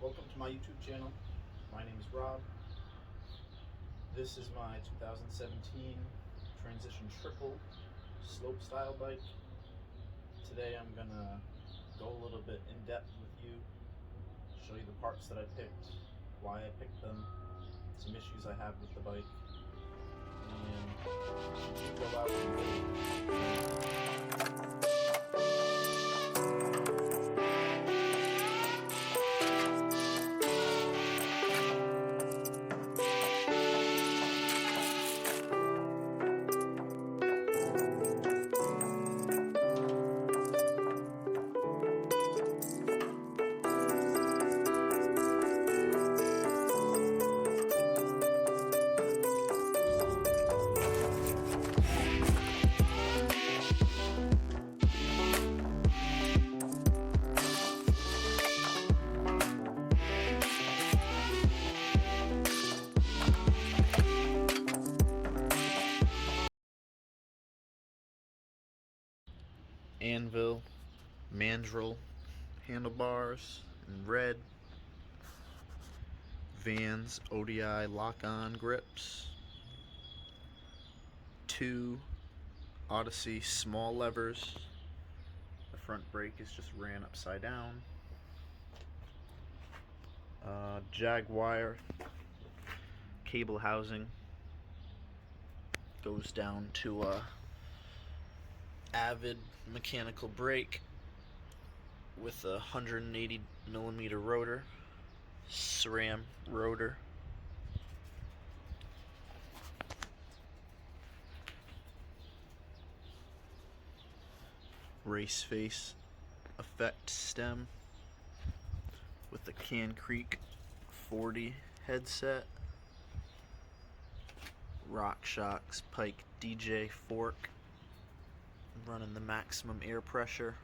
Welcome to my YouTube channel. My name is Rob. This is my 2017 Transition Triple slopestyle bike. Today I'm gonna go a little bit in depth with you, show you the parts that I picked, why I picked them, some issues I have with the bike, and go out and anvil, mandrel handlebars in red, Vans ODI lock-on grips, 2 Odyssey small levers. The front brake is just ran upside down. Jagwire cable housing goes down to a Avid mechanical brake with a 180mm rotor, SRAM rotor. Raceface effect stem with the Can Creek 40 headset. RockShox Pike DJ fork, running the maximum air pressure.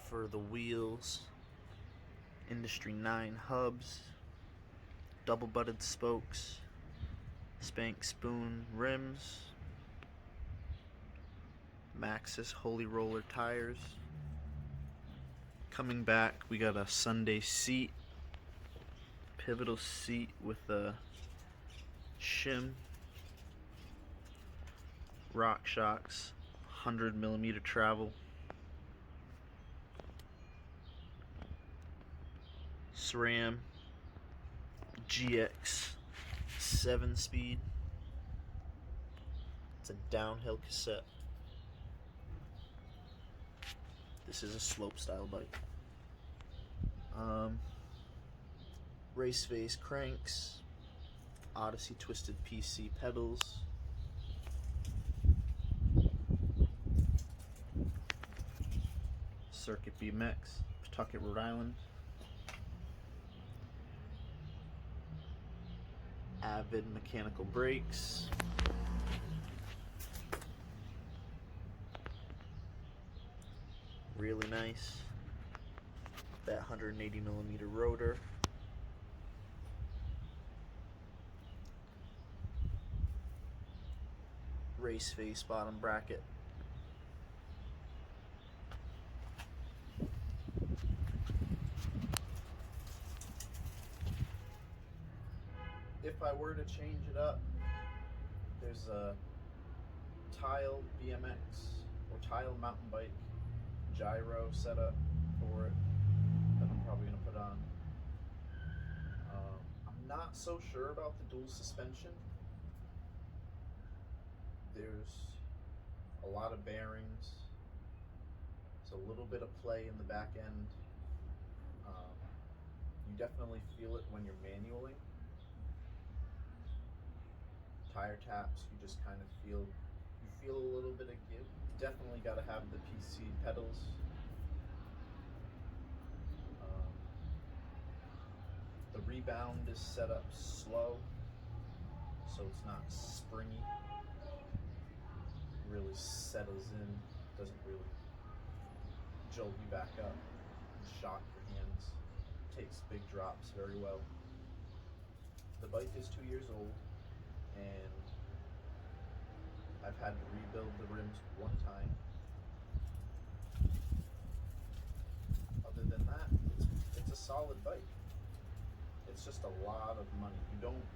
For the wheels, Industry 9 hubs, double butted spokes, spank spoon rims, maxxis Holy Roller tires. Coming back, we got a Sunday seat, pivotal seat with a shim, RockShox 100mm travel, SRAM GX 7-speed. It's a downhill cassette. This is a slopestyle bike. Raceface cranks, Odyssey twisted PC pedals, Circuit BMX, Pawtucket, Rhode Island, Avid mechanical brakes, really nice. That 180mm rotor. Raceface bottom bracket. If I were to change it up, there's a tile BMX or tile mountain bike gyro setup for it that I'm probably going to put on. I'm not so sure about the dual suspension. There's a lot of bearings. There's a little bit of play in the back end. You definitely feel it when you're manualing. Tire taps, you just kind of feel a little bit of give. Definitely got to have the PC pedals. The rebound is set up slow, so it's not springy. Really settles in, doesn't really jolt you back up and shock your hands. Takes big drops very well. The bike is 2 years old, and I've had to rebuild the rims one time. solid bike. It's just a lot of money. You don't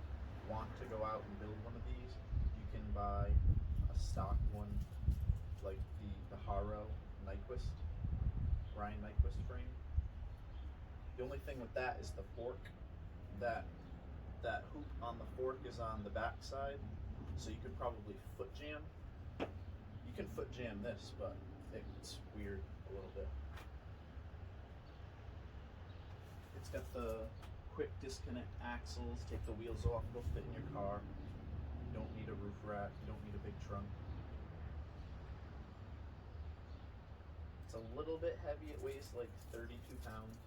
want to go out and build one of these. You can buy a stock one, like the Haro Nyquist, Ryan Nyquist frame. The only thing with that is the fork. That hoop on the fork is on the back side, so you could probably foot jam. You can foot jam this, but it's weird a little bit. It's got the quick disconnect axles, take the wheels off, they'll fit in your car. You don't need a roof rack, you don't need a big trunk. It's a little bit heavy, it weighs like 32 pounds.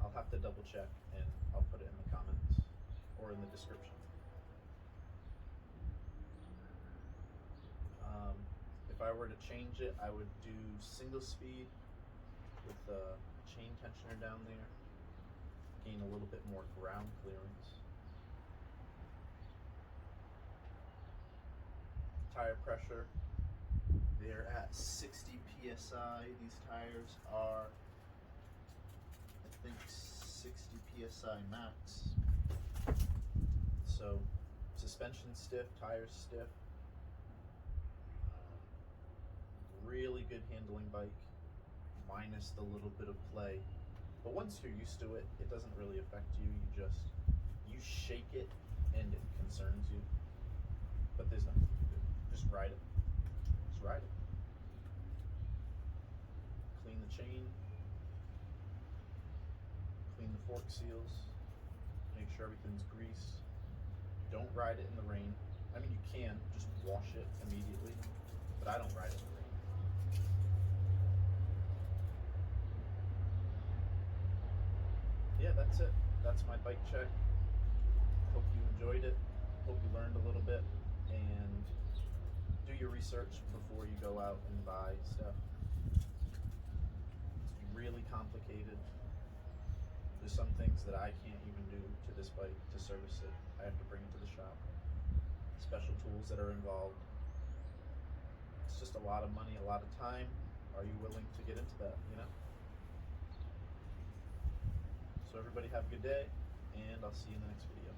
I'll have to double check and I'll put it in the comments or in the description. If I were to change it, I would do single speed with the chain tensioner down there, gain a little bit more ground clearance. Tire pressure, they're at 60 psi. These tires are, I think, 60 psi max. So suspension stiff, tires stiff. Really good handling bike, minus the little bit of play. But once you're used to it, it doesn't really affect you. You shake it and it concerns you. But there's nothing to do. Just ride it. Just ride it. Clean the chain. Clean the fork seals. Make sure everything's greased. Don't ride it in the rain. I mean, you can just wash it immediately, but I don't ride it in the rain. Yeah, that's it. That's my bike check. Hope you enjoyed it. Hope you learned a little bit, and do your research before you go out and buy stuff. It's really complicated. There's some things that I can't even do to this bike to service it. I have to bring it to the shop. Special tools that are involved. It's just a lot of money, a lot of time. Are you willing to get into that, you know? So everybody have a good day, and I'll see you in the next video.